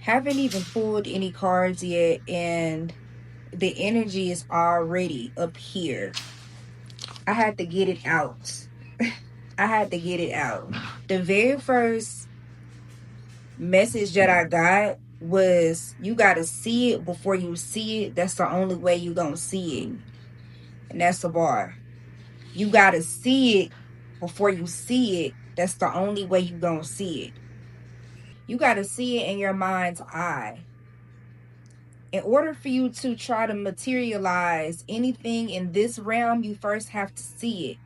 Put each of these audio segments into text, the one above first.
Haven't even pulled any cards yet, and the energy is already up here. I had to get it out. I had to get it out. The very first message that I got was, you got to see it before you see it. That's the only way you gonna see it. And that's the bar. You got to see it before you see it. That's the only way you gonna see it. You got to see it in your mind's eye. In order for you to try to materialize anything in this realm, you first have to see it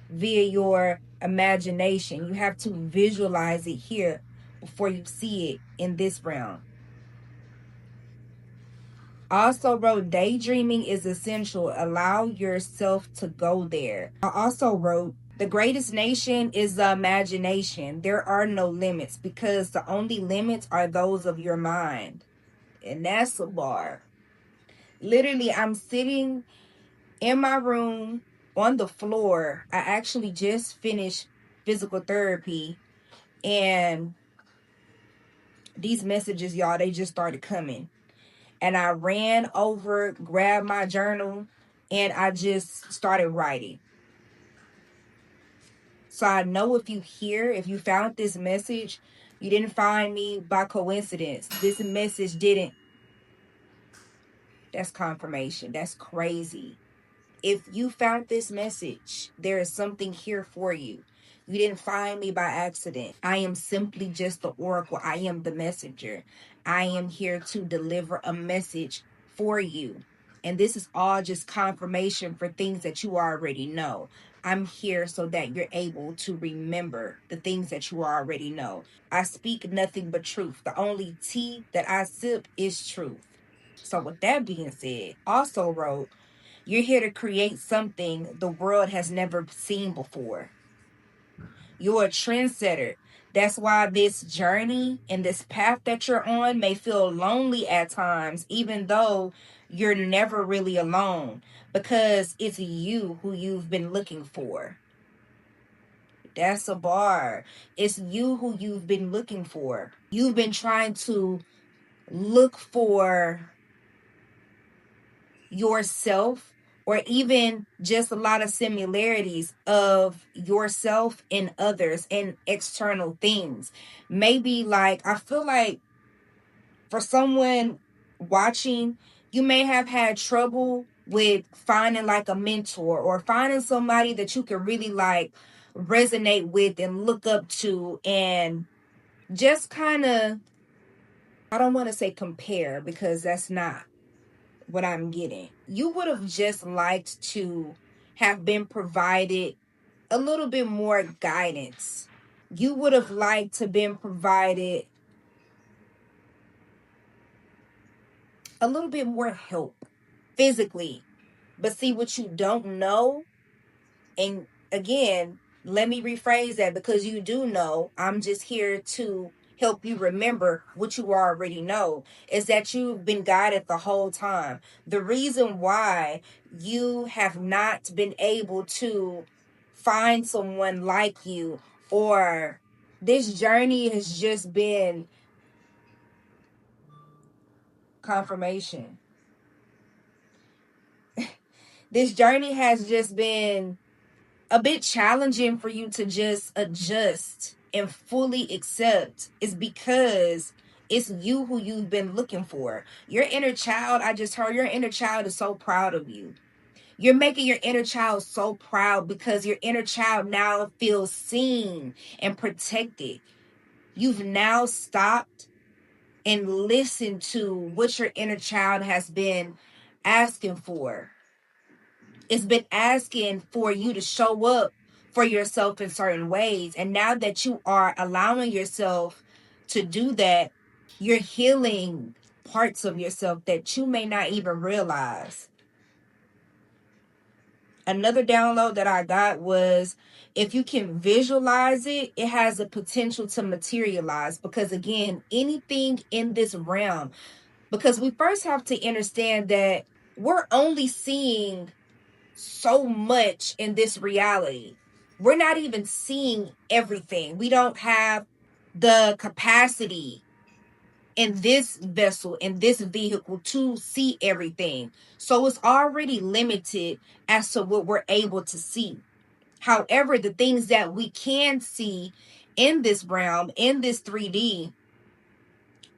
via your imagination. You have to visualize it here before you see it in this realm. I also wrote, daydreaming is essential. Allow yourself to go there. I also wrote, the greatest nation is the imagination. There are no limits, because the only limits are those of your mind. And that's a bar. Literally, I'm sitting in my room on the floor. I actually just finished physical therapy, and these messages, y'all, they just started coming. And I ran over, grabbed my journal, and I just started writing. So I know if you found this message, you didn't find me by coincidence. This message didn't. That's confirmation. That's crazy. If you found this message, there is something here for you. You didn't find me by accident. I am simply just the oracle. I am the messenger. I am here to deliver a message for you. And this is all just confirmation for things that you already know. I'm here so that you're able to remember the things that you already know. I speak nothing but truth. The only tea that I sip is truth. So with that being said, also wrote, you're here to create something the world has never seen before. You're a trendsetter. That's why this journey and this path that you're on may feel lonely at times, even though you're never really alone, because it's you who you've been looking for. That's a bar. It's you who you've been looking for. You've been trying to look for yourself, or even just a lot of similarities of yourself and others and external things. Maybe, like, I feel like for someone watching, you may have had trouble with finding like a mentor, or finding somebody that you can really like resonate with and look up to, and just kind of, I don't want to say compare, because that's not what I'm getting. You would have just liked to have been provided a little bit more guidance. You would have liked to been provided a little bit more help physically. But see, what you don't know, and again, let me rephrase that, because you do know, I'm just here to help you remember what you already know, is that you've been guided the whole time. The reason why you have not been able to find someone like you, or this journey has just been confirmation. This journey has just been a bit challenging for you to just adjust and fully accept, is because it's you who you've been looking for. Your inner child, I just heard, your inner child is so proud of you. You're making your inner child so proud, because your inner child now feels seen and protected. You've now stopped and listened to what your inner child has been asking for. It's been asking for you to show up for yourself in certain ways. And now that you are allowing yourself to do that, you're healing parts of yourself that you may not even realize. Another download that I got was, if you can visualize it, it has the potential to materialize. Because again, anything in this realm, because we first have to understand that we're only seeing so much in this reality. We're not even seeing everything. We don't have the capacity in this vessel, in this vehicle, to see everything. So it's already limited as to what we're able to see. However, the things that we can see in this realm, in this 3D,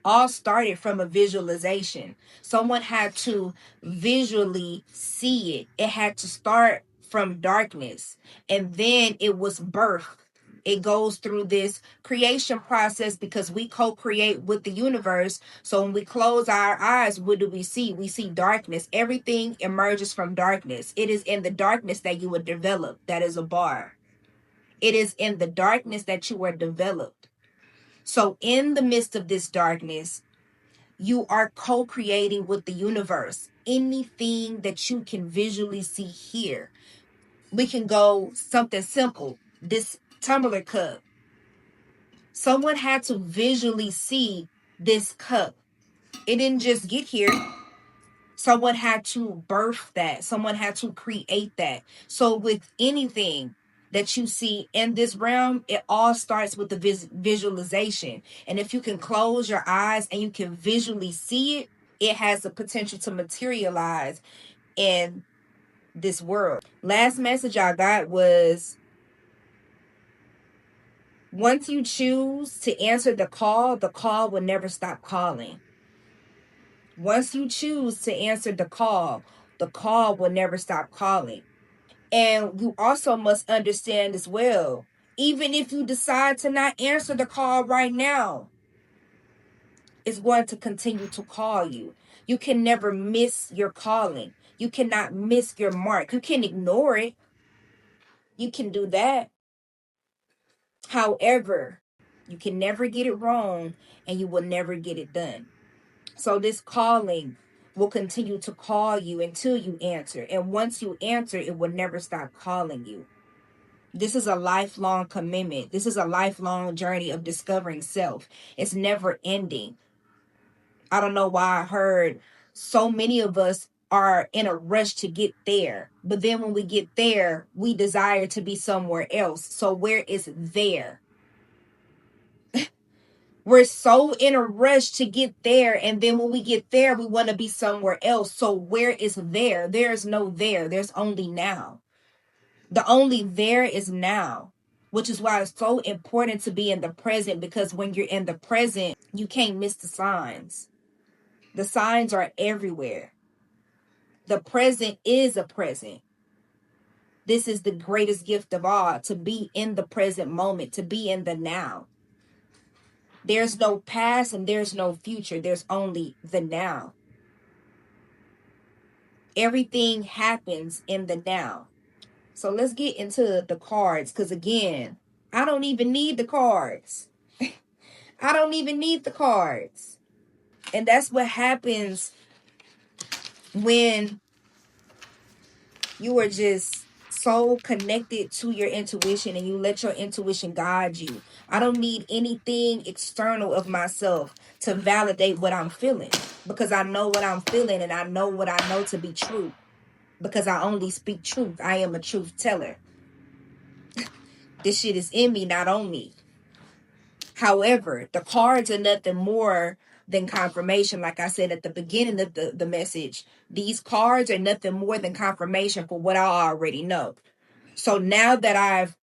all started from a visualization. Someone had to visually see it. It had to start from darkness, and then it was birthed. It goes through this creation process because we co-create with the universe. So when we close our eyes, what do we see? We see darkness. Everything emerges from darkness. It is in the darkness that you were developed. That is a bar. It is in the darkness that you are developed. So in the midst of this darkness, you are co-creating with the universe. Anything that you can visually see here. We can go something simple. This tumbler cup. Someone had to visually see this cup. It didn't just get here. Someone had to birth that. Someone had to create that. So with anything that you see in this realm, it all starts with the visualization. And if you can close your eyes and you can visually see it, it has the potential to materialize in this world. Last message I got was, once you choose to answer the call will never stop calling. Once you choose to answer the call will never stop calling. And you also must understand as well, even if you decide to not answer the call right now, it's going to continue to call you. You can never miss your calling. You cannot miss your mark. You can ignore it. You can do that. However, you can never get it wrong, and you will never get it done. So this calling will continue to call you until you answer. And once you answer, it will never stop calling you. This is a lifelong commitment. This is a lifelong journey of discovering self. It's never ending. I don't know why I heard so many of us are in a rush to get there. But then when we get there, we desire to be somewhere else. So where is there? We're so in a rush to get there. And then when we get there, we want to be somewhere else. So where is there? There is no there. There's only now. The only there is now, which is why it's so important to be in the present, because when you're in the present, you can't miss the signs. The signs are everywhere. The present is a present. This is the greatest gift of all, to be in the present moment, to be in the now. There's no past and there's no future. There's only the now. Everything happens in the now. So let's get into the cards, because again, I don't even need the cards. I don't even need the cards. And that's what happens when you are just so connected to your intuition and you let your intuition guide you. I don't need anything external of myself to validate what I'm feeling, because I know what I'm feeling and I know what I know to be true, because I only speak truth. I am a truth teller. This shit is in me, not on me. However, the cards are nothing more than confirmation. Like I said at the beginning of the message, these cards are nothing more than confirmation for what I already know. So now that I've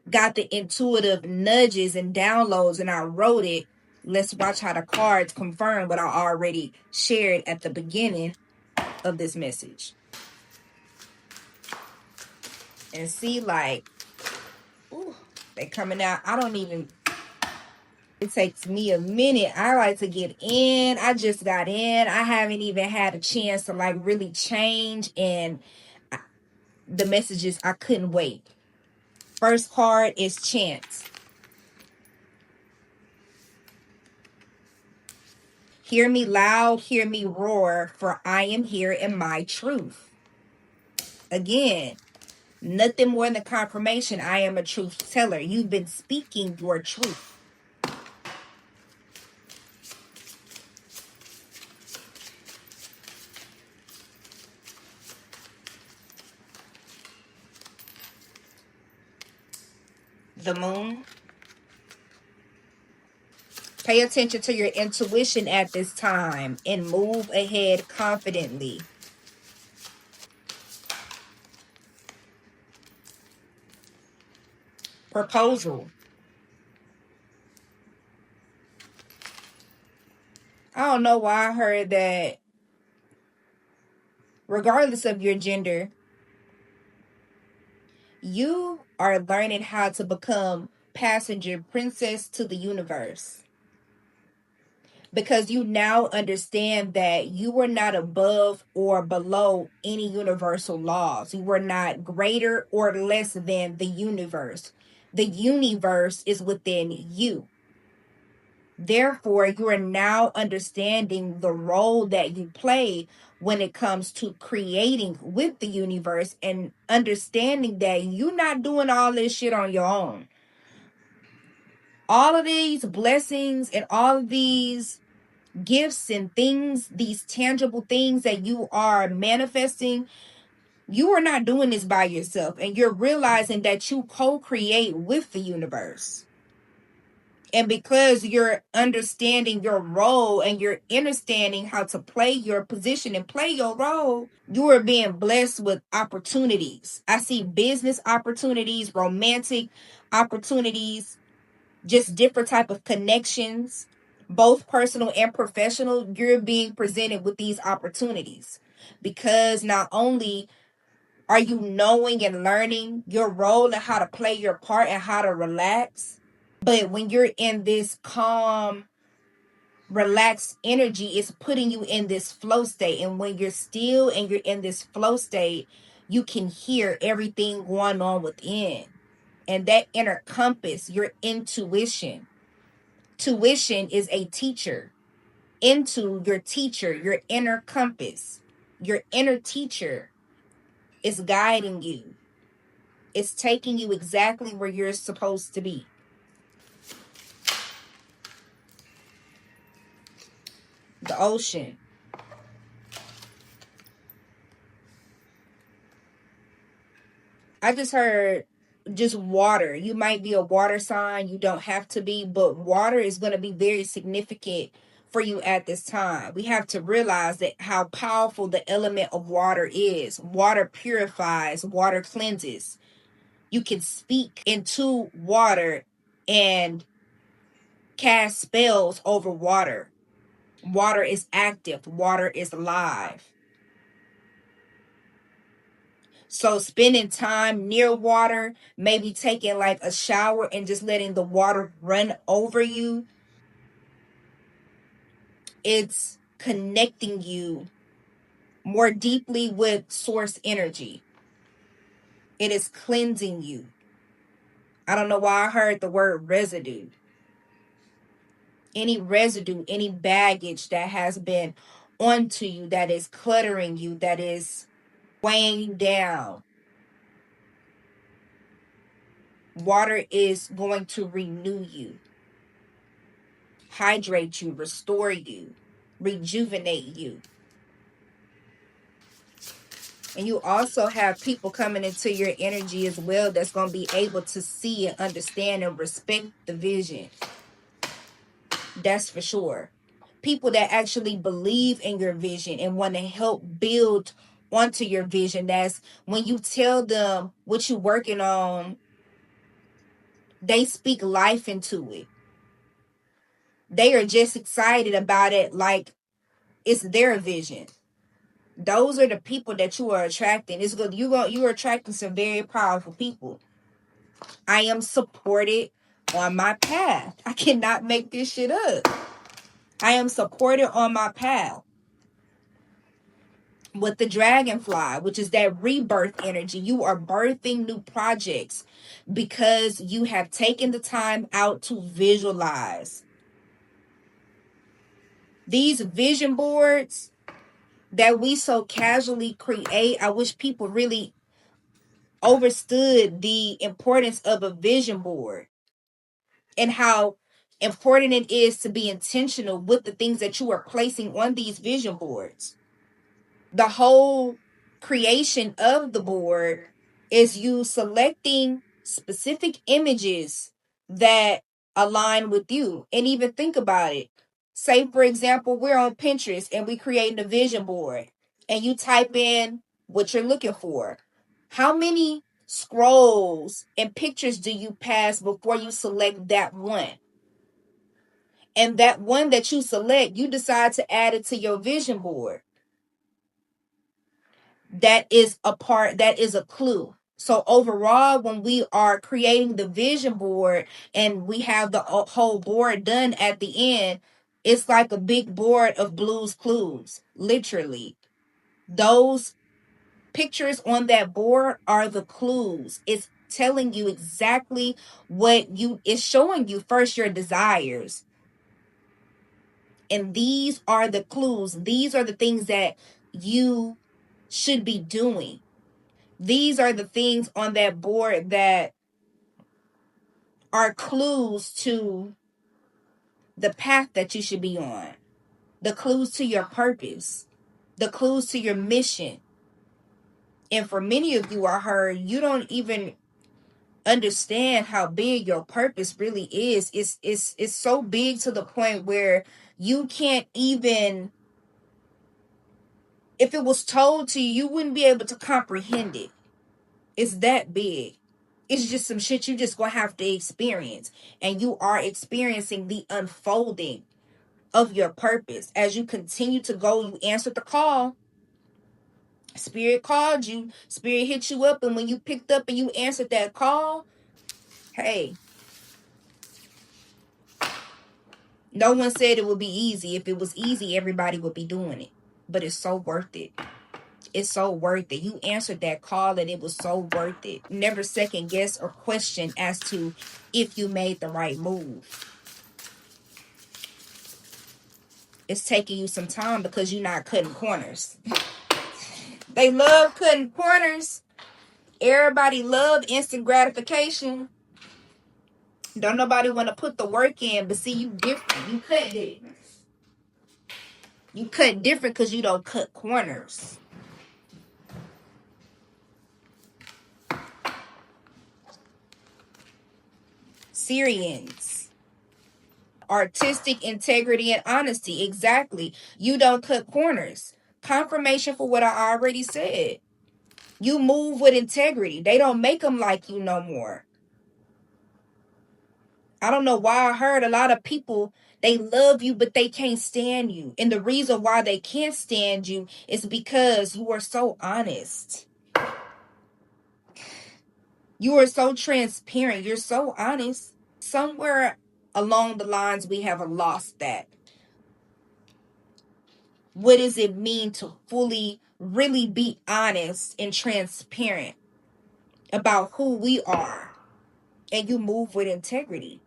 got the intuitive nudges and downloads and I wrote it, let's watch how the cards confirm what I already shared at the beginning of this message. And see, like, ooh, they coming out. It takes me a minute. I like to get in. I just got in. I haven't even had a chance to like really change. And the messages, I couldn't wait. First card is chance. Hear me loud, hear me roar, for I am here in my truth. Again, nothing more than confirmation. I am a truth teller. You've been speaking your truth. The moon. Pay attention to your intuition at this time and move ahead confidently. Proposal. I don't know why I heard that regardless of your gender, you are learning how to become passenger princess to the universe. Because you now understand that you were not above or below any universal laws. You were not greater or less than the universe. The universe is within you. Therefore, you are now understanding the role that you play when it comes to creating with the universe and understanding that you're not doing all this shit on your own. All of these blessings and all of these gifts and things, these tangible things that you are manifesting, you are not doing this by yourself. And you're realizing that you co-create with the universe. And because you're understanding your role and you're understanding how to play your position and play your role, you are being blessed with opportunities. I see business opportunities, romantic opportunities, just different type of connections, both personal and professional. You're being presented with these opportunities because not only are you knowing and learning your role and how to play your part and how to relax, but when you're in this calm, relaxed energy, it's putting you in this flow state. And when you're still and you're in this flow state, you can hear everything going on within. And that inner compass, your intuition. Tuition is a teacher. Into your teacher, your inner compass, your inner teacher is guiding you. It's taking you exactly where you're supposed to be. The ocean. I just heard just water. You might be a water sign. You don't have to be, but water is going to be very significant for you at this time. We have to realize that how powerful the element of water is. Water purifies, water cleanses. You can speak into water and cast spells over water. Water is active, water is alive. So spending time near water, maybe taking like a shower and just letting the water run over you, it's connecting you more deeply with source energy. It is cleansing you. I don't know why I heard the word residue. Any residue, any baggage that has been onto you, that is cluttering you, that is weighing you down. Water is going to renew you, hydrate you, restore you, rejuvenate you. And you also have people coming into your energy as well that's going to be able to see and understand and respect the vision. That's for sure. People that actually believe in your vision and want to help build onto your vision. That's when you tell them what you're working on, they speak life into it. They are just excited about it like it's their vision. Those are the people that you are attracting. It's good. You're attracting some very powerful people. I am supported on my path. I cannot make this shit up. I am supported on my path with the dragonfly, which is that rebirth energy. You are birthing new projects because you have taken the time out to visualize. These vision boards that we so casually create, I wish people really understood the importance of a vision board and how important it is to be intentional with the things that you are placing on these vision boards. The whole creation of the board is you selecting specific images that align with you. And even think about it. Say, for example, we're on Pinterest and we create a vision board and you type in what you're looking for. How many scrolls and pictures do you pass before you select that one? And that one that you select, you decide to add it to your vision board. That is a clue. So overall, when we are creating the vision board and we have the whole board done at the end, it's like a big board of Blue's Clues. Literally, those pictures on that board are the clues. It's telling you exactly it's showing you first your desires. And these are the clues. These are the things that you should be doing. These are the things on that board that are clues to the path that you should be on, the clues to your purpose, the clues to your mission. And for many of you, I heard, you don't even understand how big your purpose really is. It's so big to the point where you can't even, if it was told to you, you wouldn't be able to comprehend it. It's that big. It's just some shit you just gonna have to experience. And you are experiencing the unfolding of your purpose. As you continue to go, you answered the call. Spirit called you. Spirit hit you up. And when you picked up and you answered that call, hey, no one said it would be easy. If it was easy, everybody would be doing it. But it's so worth it. It's so worth it. You answered that call and it was so worth it. Never second guess or question as to if you made the right move. It's taking you some time because you're not cutting corners. They love cutting corners. Everybody love instant gratification. Don't nobody want to put the work in, but see, you different. You cut different. You cut different because you don't cut corners. Syrians. Artistic integrity and honesty. Exactly. You don't cut corners. Confirmation for what I already said. You move with integrity. They don't make them like you no more. I don't know why I heard a lot of people, they love you, but they can't stand you. And the reason why they can't stand you is because you are so honest. You are so transparent. You're so honest. Somewhere along the lines, we have lost that. What does it mean to fully, really be honest and transparent about who we are? And you move with integrity.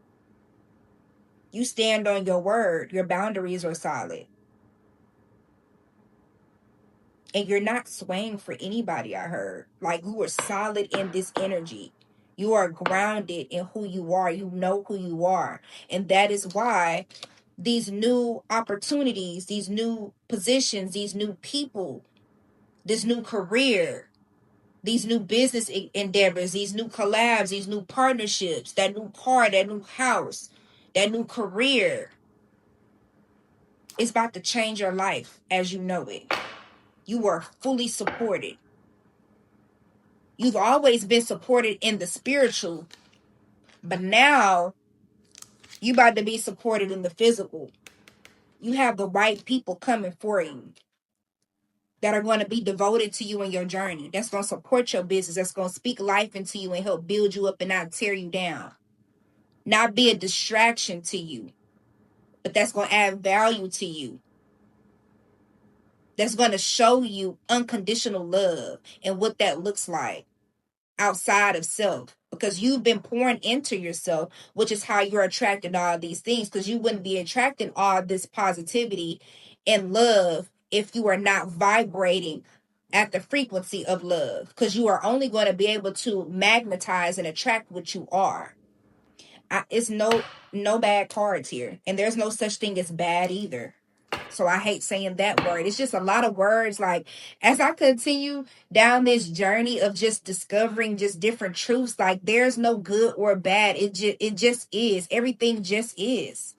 You stand on your word. Your boundaries are solid. And you're not swaying for anybody, I heard. Like, you are solid in this energy. You are grounded in who you are. You know who you are. And that is why these new opportunities, these new positions, these new people, this new career, these new business endeavors, these new collabs, these new partnerships, that new car, that new house, that new career, is about to change your life as you know it. You are fully supported. You've always been supported in the spiritual, but now you about to be supported in the physical. You have the right people coming for you that are going to be devoted to you in your journey. That's going to support your business. That's going to speak life into you and help build you up and not tear you down. Not be a distraction to you, but that's going to add value to you. That's going to show you unconditional love and what that looks like outside of self, because you've been pouring into yourself, which is how you're attracting all these things, because you wouldn't be attracting all this positivity and love if you are not vibrating at the frequency of love, because you are only going to be able to magnetize and attract what you are. It's no bad cards here, and there's no such thing as bad either. So I hate saying that word. It's just a lot of words. Like, as I continue down this journey of just discovering just different truths, like there's no good or bad. It just is. Everything just is.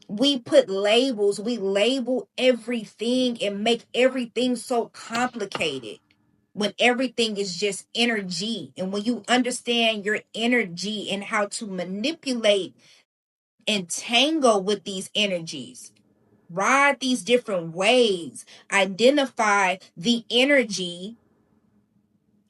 We put labels, we label everything and make everything so complicated when everything is just energy. And when you understand your energy and how to manipulate and tangle with these energies, ride these different waves, identify the energy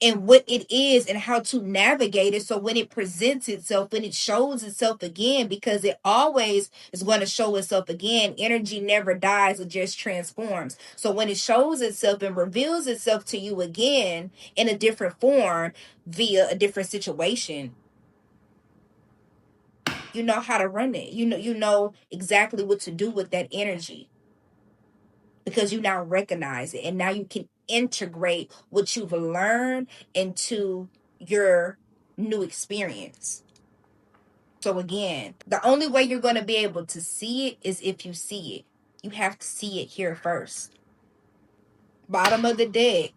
and what it is and how to navigate it, so when it presents itself, when it shows itself again, because it always is going to show itself again. Energy never dies, it just transforms. So when it shows itself and reveals itself to you again in a different form via a different situation, you know how to run it. You know exactly what to do with that energy, because you now recognize it and now you can integrate what you've learned into your new experience. So again, the only way you're going to be able to see it is if you see it. You have to see it here first. Bottom of the deck.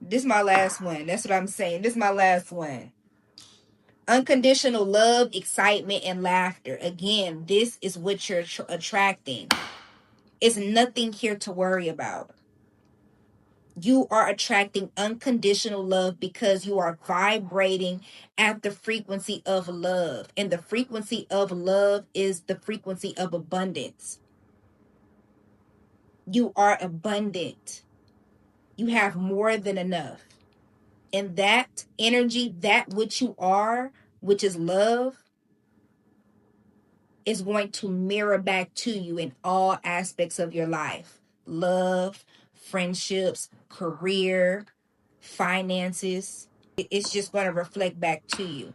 This is my last one. That's what I'm saying. This is my last one. Unconditional love, excitement, and laughter. Again, this is what you're attracting. It's nothing here to worry about. You are attracting unconditional love because you are vibrating at the frequency of love. And the frequency of love is the frequency of abundance. You are abundant. You have more than enough. And that energy, that which you are, which is love, is going to mirror back to you in all aspects of your life. Love, friendships, career, finances. It's just going to reflect back to you.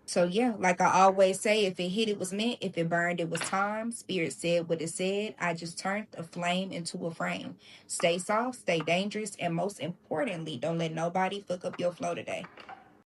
So yeah, like I always say, if it hit, it was meant. If it burned, it was time. Spirit said what it said. I just turned a flame into a frame. Stay soft, stay dangerous, and most importantly, don't let nobody fuck up your flow today.